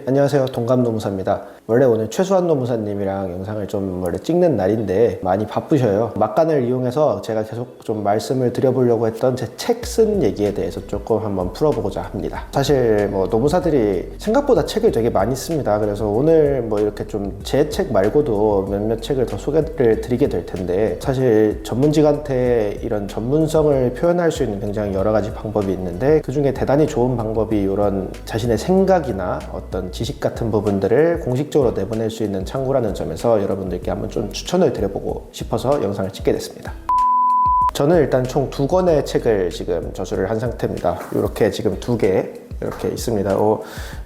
안녕하세요. 동감노무사입니다. 원래 오늘 최수환 노무사님이랑 영상을 좀 원래 찍는 날인데 많이 바쁘셔요. 막간을 이용해서 제가 계속 좀 말씀을 드려보려고 했던 제 책 쓴 얘기에 대해서 조금 한번 풀어보고자 합니다. 사실 노무사들이 생각보다 책을 되게 많이 씁니다. 그래서 오늘 이렇게 좀 제 책 말고도 몇몇 책을 더 소개를 드리게 될 텐데, 사실 전문직한테 이런 전문성을 표현할 수 있는 굉장히 여러 가지 방법이 있는데, 그 중에 대단히 좋은 방법이 이런 자신의 생각이나 어떤 지식 같은 부분들을 공식적으로 내보낼 수 있는 창구라는 점에서 여러분들께 한번 좀 추천을 드려보고 싶어서 영상을 찍게 됐습니다. 저는 일단 총 2권의 책을 지금 저술을 한 상태입니다. 이렇게 지금 2개 이렇게 있습니다.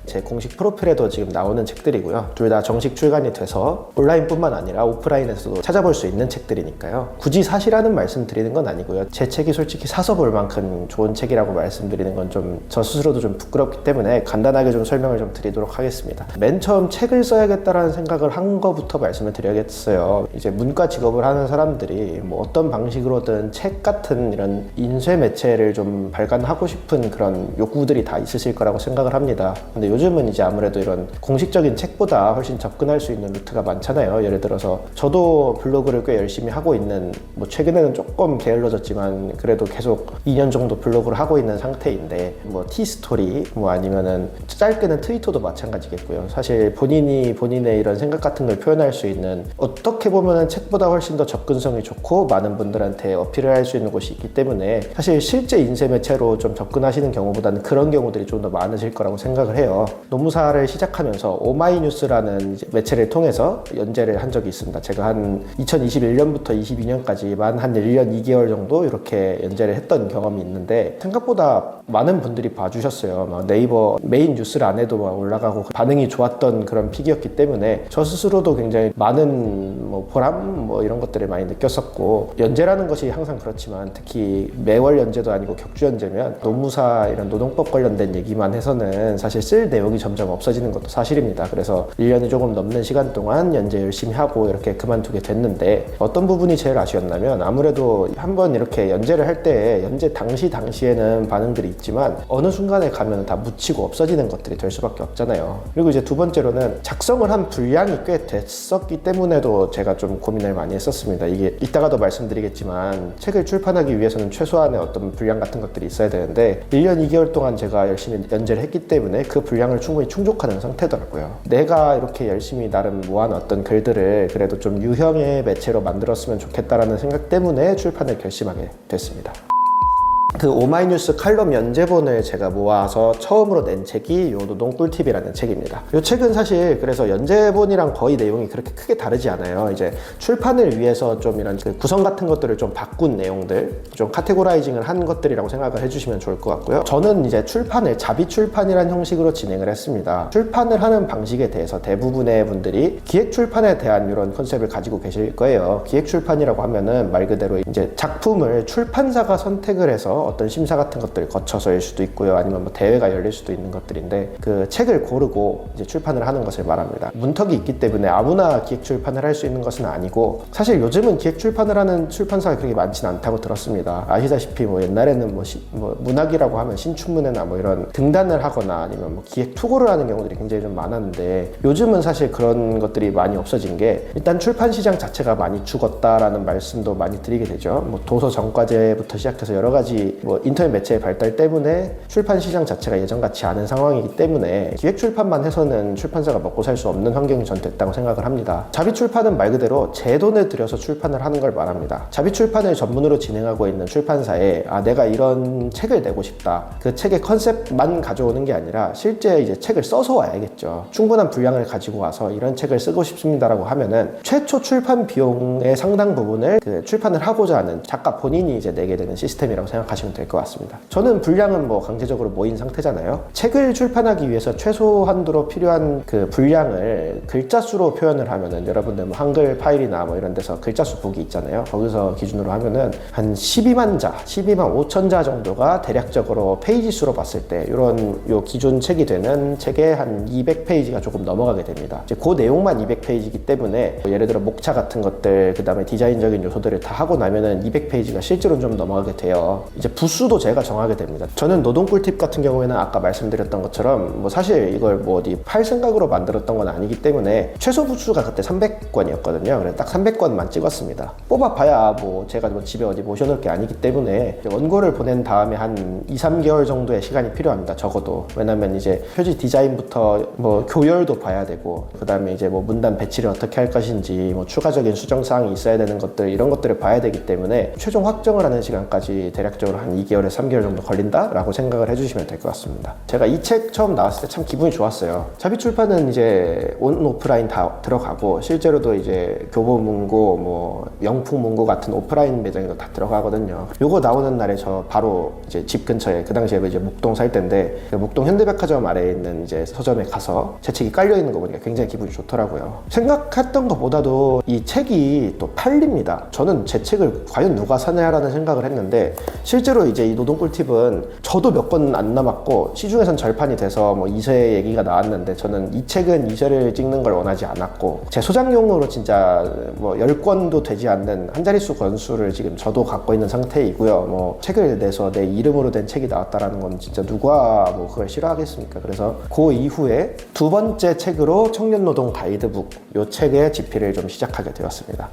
제 공식 프로필에도 지금 나오는 책들이고요. 둘 다 정식 출간이 돼서 온라인뿐만 아니라 오프라인에서도 찾아볼 수 있는 책들이니까요. 굳이 사시라는 말씀 드리는 건 아니고요. 제 책이 솔직히 사서 볼 만큼 좋은 책이라고 말씀드리는 건 좀 저 스스로도 좀 부끄럽기 때문에 간단하게 좀 설명을 좀 드리도록 하겠습니다. 맨 처음 책을 써야겠다라는 생각을 한 거부터 말씀을 드려야겠어요. 이제 문과 직업을 하는 사람들이 어떤 방식으로든 책 같은 이런 인쇄 매체를 좀 발간하고 싶은 그런 욕구들이 다 있으실 거라고 생각을 합니다. 근데 요즘은 이제 아무래도 이런 공식적인 책보다 훨씬 접근할 수 있는 루트가 많잖아요. 예를 들어서 저도 블로그를 꽤 열심히 하고 있는, 최근에는 조금 게을러졌지만 그래도 계속 2년 정도 블로그를 하고 있는 상태인데, 티스토리 아니면은 짧게는 트위터도 마찬가지겠고요. 사실 본인의 이런 생각 같은 걸 표현할 수 있는, 어떻게 보면은 책보다 훨씬 더 접근성이 좋고 많은 분들한테 어필을 할 수 있는 곳이 있기 때문에, 사실 실제 인쇄 매체로 좀 접근하시는 경우보다는 그런 경우들이 좀 더 많으실 거라고 생각을 해요. 노무사를 시작하면서 오마이뉴스라는 매체를 통해서 연재를 한 적이 있습니다. 제가 한 2021년부터 22년까지 한 1년 2개월 정도 이렇게 연재를 했던 경험이 있는데, 생각보다 많은 분들이 봐주셨어요. 네이버 메인 뉴스란에도 올라가고 반응이 좋았던 그런 픽이었기 때문에 저 스스로도 굉장히 많은 보람 이런 것들을 많이 느꼈었고, 연재라는 것이 항상 그렇지만 특히 매월 연재도 아니고 격주 연재면 노무사 이런 노동법 관련된 얘기만 해서는 사실 쓸 내용이 점점 없어지는 것도 사실입니다. 그래서 1년이 조금 넘는 시간 동안 연재 열심히 하고 이렇게 그만두게 됐는데, 어떤 부분이 제일 아쉬웠냐면, 아무래도 한번 이렇게 연재를 할 때 연재 당시에는 반응들이 있지만 어느 순간에 가면 다 묻히고 없어지는 것들이 될 수밖에 없잖아요. 그리고 이제 두 번째로는 작성을 한 분량이 꽤 됐었기 때문에도 제가 좀 고민을 많이 했었습니다. 이게 이따가도 말씀드리겠지만 책을 출판하기 위해서는 최소한의 어떤 분량 같은 것들이 있어야 되는데, 1년 2개월 동안 제가 열심히 연재를 했기 때문에 그 분량을 충분히 충족하는 상태더라고요. 내가 이렇게 열심히 나름 모아놓은 어떤 글들을 그래도 좀 유형의 매체로 만들었으면 좋겠다라는 생각 때문에 출판을 결심하게 됐습니다. 그 오마이뉴스 칼럼 연재본을 제가 모아서 처음으로 낸 책이 요 노동 꿀팁이라는 책입니다. 이 책은 사실 그래서 연재본이랑 거의 내용이 그렇게 크게 다르지 않아요. 이제 출판을 위해서 좀 이런 구성 같은 것들을 좀 바꾼 내용들, 좀 카테고라이징을 한 것들이라고 생각을 해주시면 좋을 것 같고요. 저는 이제 출판을 자비 출판이라는 형식으로 진행을 했습니다. 출판을 하는 방식에 대해서 대부분의 분들이 기획 출판에 대한 이런 컨셉을 가지고 계실 거예요. 기획 출판이라고 하면은 말 그대로 이제 작품을 출판사가 선택을 해서 어떤 심사 같은 것들을 거쳐서일 수도 있고요. 아니면 대회가 열릴 수도 있는 것들인데, 그 책을 고르고 이제 출판을 하는 것을 말합니다. 문턱이 있기 때문에 아무나 기획 출판을 할 수 있는 것은 아니고, 사실 요즘은 기획 출판을 하는 출판사가 그렇게 많지는 않다고 들었습니다. 아시다시피 옛날에는 문학이라고 하면 신춘문예나 이런 등단을 하거나 아니면 기획 투고를 하는 경우들이 굉장히 좀 많았는데, 요즘은 사실 그런 것들이 많이 없어진 게, 일단 출판 시장 자체가 많이 죽었다라는 말씀도 많이 드리게 되죠. 도서 전과제부터 시작해서 여러 가지 인터넷 매체의 발달 때문에 출판 시장 자체가 예전같지 않은 상황이기 때문에 기획 출판만 해서는 출판사가 먹고 살 수 없는 환경이 전 됐다고 생각을 합니다. 자비 출판은 말 그대로 제 돈을 들여서 출판을 하는 걸 말합니다. 자비 출판을 전문으로 진행하고 있는 출판사에 내가 이런 책을 내고 싶다, 그 책의 컨셉만 가져오는 게 아니라 실제 이제 책을 써서 와야겠죠. 충분한 분량을 가지고 와서 이런 책을 쓰고 싶습니다라고 하면은 최초 출판 비용의 상당 부분을 출판을 하고자 하는 작가 본인이 이제 내게 되는 시스템이라고 생각하시면 될 것 같습니다. 저는 분량은 강제적으로 모인 상태잖아요. 책을 출판하기 위해서 최소한도로 필요한 그 분량을 글자 수로 표현을 하면은, 여러분들 한글 파일이나 이런 데서 글자 수 보기 있잖아요. 거기서 기준으로 하면은 한 12만 5천 자 정도가 대략적으로 페이지 수로 봤을 때 요 기준 책이 되는 책에 한 200페이지가 조금 넘어가게 됩니다. 이제 그 내용만 200페이지이기 때문에 예를 들어 목차 같은 것들, 그 다음에 디자인적인 요소들을 다 하고 나면은 200페이지가 실제로는 좀 넘어가게 돼요. 이제 부수도 제가 정하게 됩니다. 저는 노동 꿀팁 같은 경우에는 아까 말씀드렸던 것처럼 뭐 사실 이걸 뭐 어디 팔 생각으로 만들었던 건 아니기 때문에 최소 부수가 그때 300권이었거든요. 그래서 딱 300권만 찍었습니다. 뽑아봐야 뭐 제가 뭐 집에 어디 모셔놓을 게 아니기 때문에 원고를 보낸 다음에 한 2, 3개월 정도의 시간이 필요합니다. 적어도. 왜냐면 이제 표지 디자인부터 뭐 교열도 봐야 되고, 그 다음에 이제 뭐 문단 배치를 어떻게 할 것인지, 뭐 추가적인 수정사항이 있어야 되는 것들, 이런 것들을 봐야 되기 때문에 최종 확정을 하는 시간까지 대략적으로 한 2개월에서 3개월 정도 걸린다라고 생각을 해주시면 될 것 같습니다. 제가 이 책 처음 나왔을 때 참 기분이 좋았어요. 자비출판은 이제 온 오프라인 다 들어가고, 실제로도 이제 교보문고, 뭐 영풍문고 같은 오프라인 매장에도 다 들어가거든요. 요거 나오는 날에 저 바로 이제 집 근처에, 그 당시에 이제 목동 살 때인데, 그 목동 현대백화점 아래에 있는 이제 서점에 가서 제 책이 깔려 있는 거 보니까 굉장히 기분이 좋더라고요. 생각했던 것보다도 이 책이 또 팔립니다. 저는 제 책을 과연 누가 사냐라는 생각을 했는데, 실제로 이제 이 노동 꿀팁은 저도 몇 권 안 남았고 시중에선 절판이 돼서 뭐 2세 얘기가 나왔는데, 저는 이 책은 2세를 찍는 걸 원하지 않았고, 제 소장용으로 진짜 뭐 10권도 되지 않는 한 자릿수 권수를 지금 저도 갖고 있는 상태이고요. 뭐 책을 내서 내 이름으로 된 책이 나왔다라는 건 진짜 누가 뭐 그걸 싫어하겠습니까? 그래서 그 이후에 두 번째 책으로 청년노동 가이드북, 요 책의 집필을 좀 시작하게 되었습니다.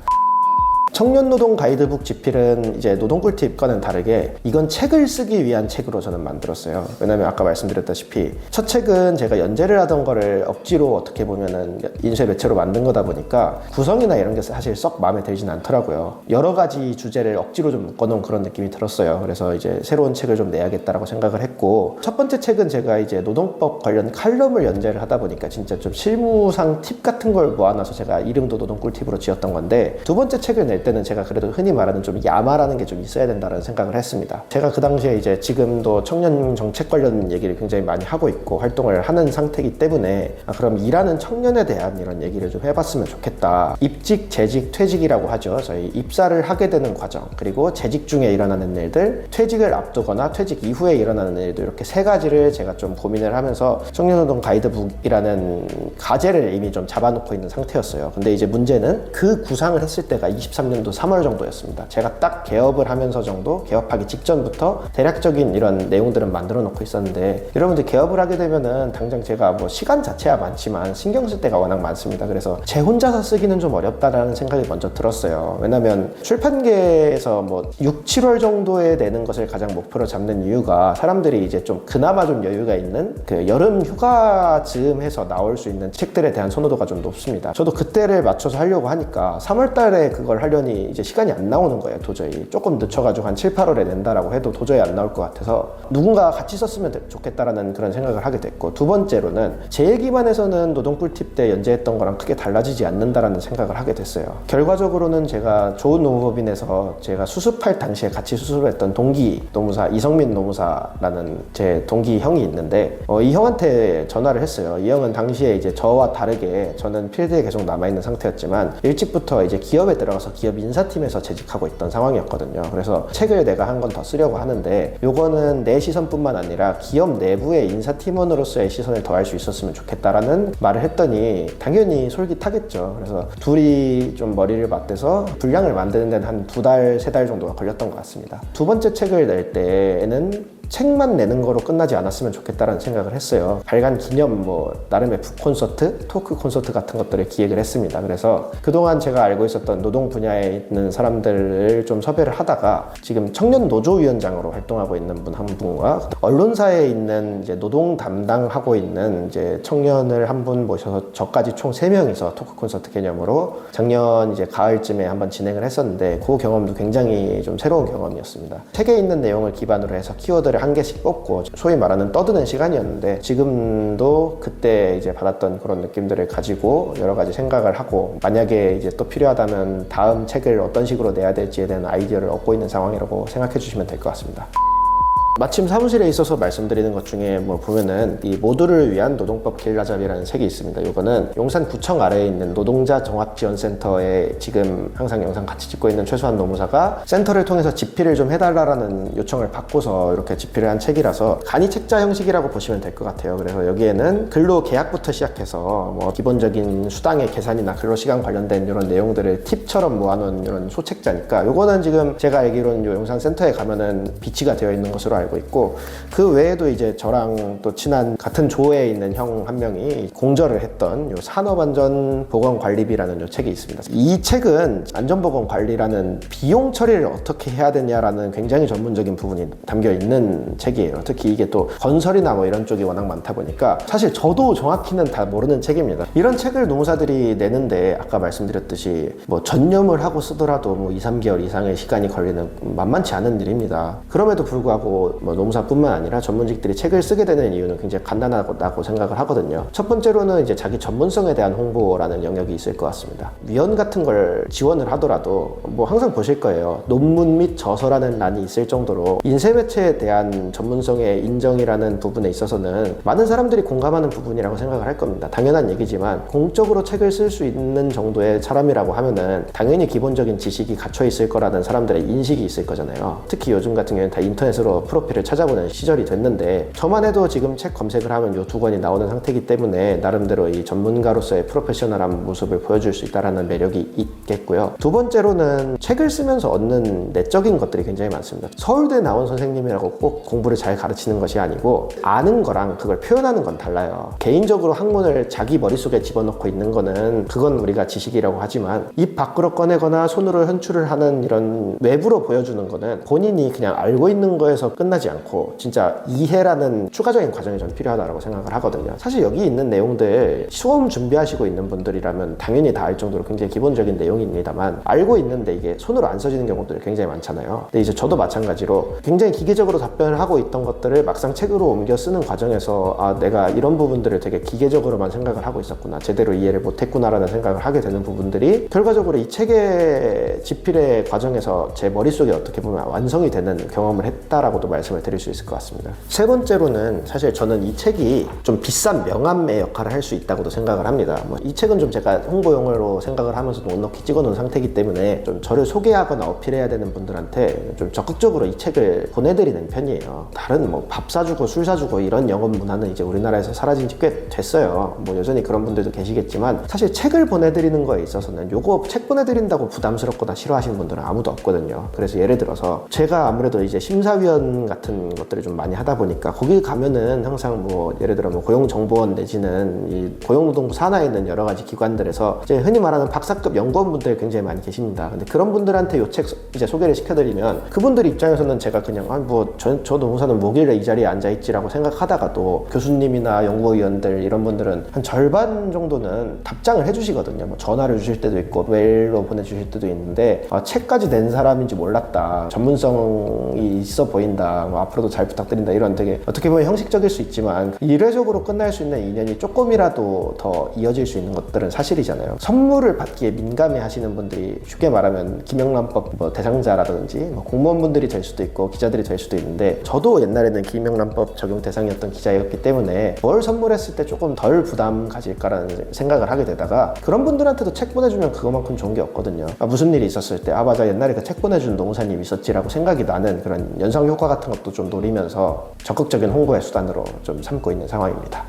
청년노동 가이드북 집필은 이제 노동 꿀팁과는 다르게 이건 책을 쓰기 위한 책으로 저는 만들었어요. 왜냐면 아까 말씀드렸다시피 첫 책은 제가 연재를 하던 거를 억지로 어떻게 보면은 인쇄 매체로 만든 거다 보니까 구성이나 이런 게 사실 썩 마음에 들진 않더라고요. 여러 가지 주제를 억지로 좀 묶어놓은 그런 느낌이 들었어요. 그래서 이제 새로운 책을 좀 내야겠다라고 생각을 했고, 첫 번째 책은 제가 이제 노동법 관련 칼럼을 연재를 하다 보니까 진짜 좀 실무상 팁 같은 걸 모아놔서 제가 이름도 노동 꿀팁으로 지었던 건데, 두 번째 책을 낼 때는 제가 그래도 흔히 말하는 좀 야마라는 게 좀 있어야 된다는 생각을 했습니다. 제가 그 당시에 이제 지금도 청년 정책 관련 얘기를 굉장히 많이 하고 있고 활동을 하는 상태이기 때문에, 그럼 일하는 청년에 대한 이런 얘기를 좀 해봤으면 좋겠다. 입직, 재직, 퇴직이라고 하죠. 저희 입사를 하게 되는 과정, 그리고 재직 중에 일어나는 일들, 퇴직을 앞두거나 퇴직 이후에 일어나는 일들, 이렇게 세 가지를 제가 좀 고민을 하면서 청년노동 가이드북이라는 과제를 이미 좀 잡아놓고 있는 상태였어요. 근데 이제 문제는 그 구상을 했을 때가 23년도 3월 정도였습니다. 제가 딱 개업을 하면서 정도, 개업하기 직전부터 대략적인 이런 내용들은 만들어 놓고 있었는데, 여러분들 개업을 하게 되면은 당장 제가 뭐 시간 자체야 많지만 신경 쓸 때가 워낙 많습니다. 그래서 제 혼자서 쓰기는 좀 어렵다라는 생각이 먼저 들었어요. 왜냐면 출판계에서 뭐 6, 7월 정도에 내는 것을 가장 목표로 잡는 이유가, 사람들이 이제 좀 그나마 좀 여유가 있는 그 여름 휴가 즈음 해서 나올 수 있는 책들에 대한 선호도가 좀 높습니다. 저도 그때를 맞춰서 하려고 하니까 3월 달에 그걸 하려니 이제 시간이 안 나오는 거예요. 도저히 조금 늦춰가지고 한 7, 8월에 낸다라고 해도 도저히 안 나올 것 같아서 누군가 같이 썼으면 좋겠다라는 그런 생각을 하게 됐고, 두 번째로는 제일 기반에서는 노동 꿀팁 때 연재했던 거랑 크게 달라지지 않는다라는 생각을 하게 됐어요. 결과적으로는 제가 좋은 노무법인에서 제가 수습할 당시에 같이 수습을 했던 동기 노무사, 이성민 노무사라는 제 동기 형이 있는데, 이 형한테 전화를 했어요. 이 형은 당시에 이제 저와 다르게, 저는 필드에 계속 남아있는 상태였지만 일찍부터 이제 기업에 들어가서 기업 인사팀에서 재직하고 있던 상황이었거든요. 그래서 책을 내가 한 건 더 쓰려고 하는데, 요거는 내 시선뿐만 아니라 기업 내부의 인사팀원으로서의 시선을 더할 수 있었으면 좋겠다라는 말을 했더니 당연히 솔깃하겠죠. 그래서 둘이 좀 머리를 맞대서 분량을 만드는 데는 한 2달, 3달 정도가 걸렸던 것 같습니다. 두 번째 책을 낼 때에는 책만 내는 거로 끝나지 않았으면 좋겠다라는 생각을 했어요. 발간 기념 뭐 나름의 북콘서트, 토크 콘서트 같은 것들을 기획을 했습니다. 그래서 그동안 제가 알고 있었던 노동 분야에 있는 사람들을 좀 섭외를 하다가 지금 청년 노조위원장으로 활동하고 있는 분 한 분과 언론사에 있는 이제 노동 담당하고 있는 이제 청년을 한 분 모셔서 저까지 총 3명이서 토크 콘서트 개념으로 작년 이제 가을쯤에 한번 진행을 했었는데, 그 경험도 굉장히 좀 새로운 경험이었습니다. 책에 있는 내용을 기반으로 해서 키워드를 한 개씩 뽑고 소위 말하는 떠드는 시간이었는데, 지금도 그때 이제 받았던 그런 느낌들을 가지고 여러 가지 생각을 하고, 만약에 이제 또 필요하다면 다음 책을 어떤 식으로 내야 될지에 대한 아이디어를 얻고 있는 상황이라고 생각해 주시면 될 것 같습니다. 마침 사무실에 있어서 말씀드리는 것 중에 뭐 보면은 이 모두를 위한 노동법 게릴라잡이라는 책이 있습니다. 이거는 용산구청 아래에 있는 노동자 종합지원센터에 지금 항상 영상 같이 찍고 있는 최수환 노무사가 센터를 통해서 집필을 좀 해달라는 요청을 받고서 이렇게 집필을 한 책이라서 간이 책자 형식이라고 보시면 될 것 같아요. 그래서 여기에는 근로 계약부터 시작해서 뭐 기본적인 수당의 계산이나 근로시간 관련된 이런 내용들을 팁처럼 모아놓은 이런 소책자니까 요거는 지금 제가 알기로는 요 용산센터에 가면은 비치가 되어 있는 것으로 알고 있고, 그 외에도 이제 저랑 또 친한 같은 조에 있는 형 한 명이 공저를 했던 요 산업안전보건관리비라는 요 책이 있습니다. 이 책은 안전보건관리라는 비용 처리를 어떻게 해야 되냐라는 굉장히 전문적인 부분이 담겨 있는 책이에요. 특히 이게 또 건설이나 뭐 이런 쪽이 워낙 많다 보니까 사실 저도 정확히는 다 모르는 책입니다. 이런 책을 노무사들이 내는데 아까 말씀드렸듯이 뭐 전념을 하고 쓰더라도 뭐 2, 3개월 이상의 시간이 걸리는 만만치 않은 일입니다. 그럼에도 불구하고 뭐 노무사뿐만 아니라 전문직들이 책을 쓰게 되는 이유는 굉장히 간단하다고 생각을 하거든요. 첫 번째로는 이제 자기 전문성에 대한 홍보라는 영역이 있을 것 같습니다. 위원 같은 걸 지원을 하더라도 뭐 항상 보실 거예요. 논문 및 저서라는欄이 있을 정도로 인쇄매체에 대한 전문성의 인정이라는 부분에 있어서는 많은 사람들이 공감하는 부분이라고 생각을 할 겁니다. 당연한 얘기지만 공적으로 책을 쓸 수 있는 정도의 사람이라고 하면은 당연히 기본적인 지식이 갇혀 있을 거라는 사람들의 인식이 있을 거잖아요. 특히 요즘 같은 경우에는 다 인터넷으로 프로필을 찾아보는 시절이 됐는데, 저만 해도 지금 책 검색을 하면 요 두 권이 나오는 상태이기 때문에 나름대로 이 전문가로서의 프로페셔널한 모습을 보여줄 수 있다는 매력이 있겠고요. 두 번째로는 책을 쓰면서 얻는 내적인 것들이 굉장히 많습니다. 서울대 나온 선생님이라고 꼭 공부를 잘 가르치는 것이 아니고 아는 거랑 그걸 표현하는 건 달라요. 개인적으로 학문을 자기 머릿속에 집어넣고 있는 거는 그건 우리가 지식이라고 하지만 입 밖으로 꺼내거나 손으로 현출을 하는 이런 외부로 보여주는 거는 본인이 그냥 알고 있는 거에서 끝나지 않고 진짜 이해라는 추가적인 과정이 좀 필요하다고 생각을 하거든요. 사실 여기 있는 내용들 시험 준비하시고 있는 분들이라면 당연히 다 알 정도로 굉장히 기본적인 내용입니다만, 알고 있는데 이게 손으로 안 써지는 경우들이 굉장히 많잖아요. 근데 이제 저도 마찬가지로 굉장히 기계적으로 답변을 하고 있던 것들을 막상 책으로 옮겨 쓰는 과정에서 아, 내가 이런 부분들을 되게 기계적으로만 생각을 하고 있었구나, 제대로 이해를 못했구나라는 생각을 하게 되는 부분들이 결과적으로 이 책의 집필의 과정에서 제 머릿속에 어떻게 보면 완성이 되는 경험을 했다라고도 말씀을 드릴 수 있을 것 같습니다. 세 번째로는 사실 저는 이 책이 좀 비싼 명함의 역할을 할 수 있다고도 생각을 합니다. 뭐 이 책은 좀 제가 홍보용으로 생각을 하면서도 넉넉히 찍어놓은 상태이기 때문에 좀 저를 소개하거나 어필해야 되는 분들한테 좀 적극적으로 이 책을 보내드리는 편이에요. 다른 뭐 밥 사주고 술 사주고 이런 영업 문화는 이제 우리나라에서 사라진 지 꽤 됐어요. 뭐 여전히 그런 분들도 계시겠지만 사실 책을 보내드리는 거에 있어서는 요거 책 보내드린다고 부담스럽거나 싫어하시는 분들은 아무도 없거든요. 그래서 예를 들어서 제가 아무래도 이제 심사위원 같은 것들을 좀 많이 하다 보니까 거기 가면은 항상 뭐 예를 들어 뭐 고용정보원 내지는 이 고용노동부 산하에 있는 여러 가지 기관들에서 이제 흔히 말하는 박사급 연구원분들 굉장히 많이 계십니다. 근데 그런 분들한테 요 책 이제 소개를 시켜드리면 그분들 입장에서는 제가 그냥 저 노무사는 뭐길래 이 자리에 앉아있지라고 생각하다가도 교수님이나 연구위원들 이런 분들은 한 절반 정도는 답장을 해주시거든요. 뭐 전화를 주실 때도 있고 메일로 보내주실 때도 있는데 책까지 낸 사람인지 몰랐다, 전문성이 있어 보인다, 뭐 앞으로도 잘 부탁드린다, 이런 되게 어떻게 보면 형식적일 수 있지만 일회적으로 끝날 수 있는 인연이 조금이라도 더 이어질 수 있는 것들은 사실이잖아요. 선물을 받기에 민감해 하시는 분들이 쉽게 말하면 김영란법 뭐 대상자라든지 뭐 공무원분들이 될 수도 있고 기자들이 될 수도 있는데, 저도 옛날에는 김영란법 적용 대상이었던 기자였기 때문에 뭘 선물했을 때 조금 덜 부담 가질까라는 생각을 하게 되다가 그런 분들한테도 책 보내주면 그거만큼 좋은 게 없거든요. 무슨 일이 있었을 때 맞아, 옛날에 그 책 보내준 노무사님 있었지라고 생각이 나는 그런 연상 효과 같은 것도 좀 노리면서 적극적인 홍보의 수단으로 좀 삼고 있는 상황입니다.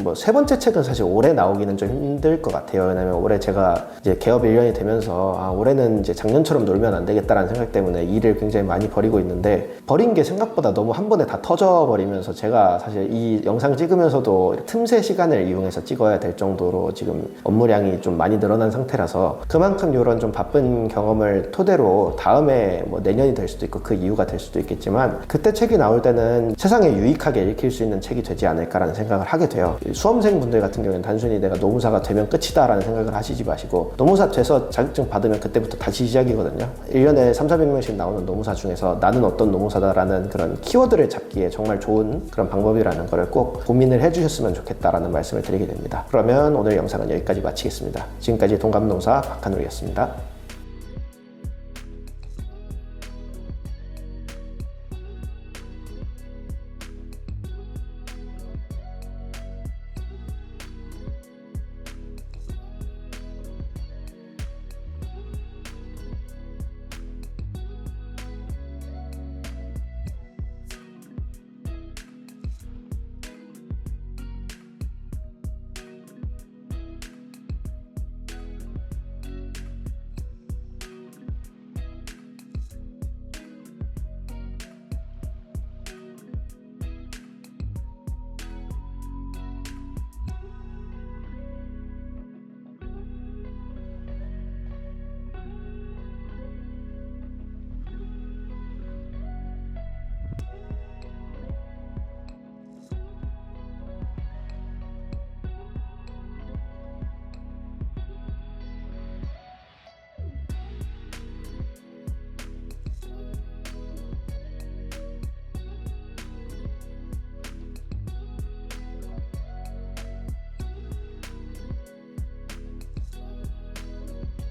뭐 세 번째 책은 사실 올해 나오기는 좀 힘들 것 같아요. 왜냐면 올해 제가 이제 개업 1년이 되면서 올해는 이제 작년처럼 놀면 안 되겠다라는 생각 때문에 일을 굉장히 많이 벌이고 있는데, 버린 게 생각보다 너무 한 번에 다 터져버리면서 제가 사실 이 영상 찍으면서도 틈새 시간을 이용해서 찍어야 될 정도로 지금 업무량이 좀 많이 늘어난 상태라서 그만큼 이런 좀 바쁜 경험을 토대로 다음에 뭐 내년이 될 수도 있고 그 이유가 될 수도 있겠지만 그때 책이 나올 때는 세상에 유익하게 읽힐 수 있는 책이 되지 않을까라는 생각을 하게 돼요. 수험생분들 같은 경우에는 단순히 내가 노무사가 되면 끝이다 라는 생각을 하시지 마시고, 노무사 돼서 자격증 받으면 그때부터 다시 시작이거든요. 1년에 300~400명씩 나오는 노무사 중에서 나는 어떤 노무사다라는 그런 키워드를 잡기에 정말 좋은 그런 방법이라는 거를 꼭 고민을 해주셨으면 좋겠다라는 말씀을 드리게 됩니다. 그러면 오늘 영상은 여기까지 마치겠습니다. 지금까지 동갑노무사 박한울이었습니다.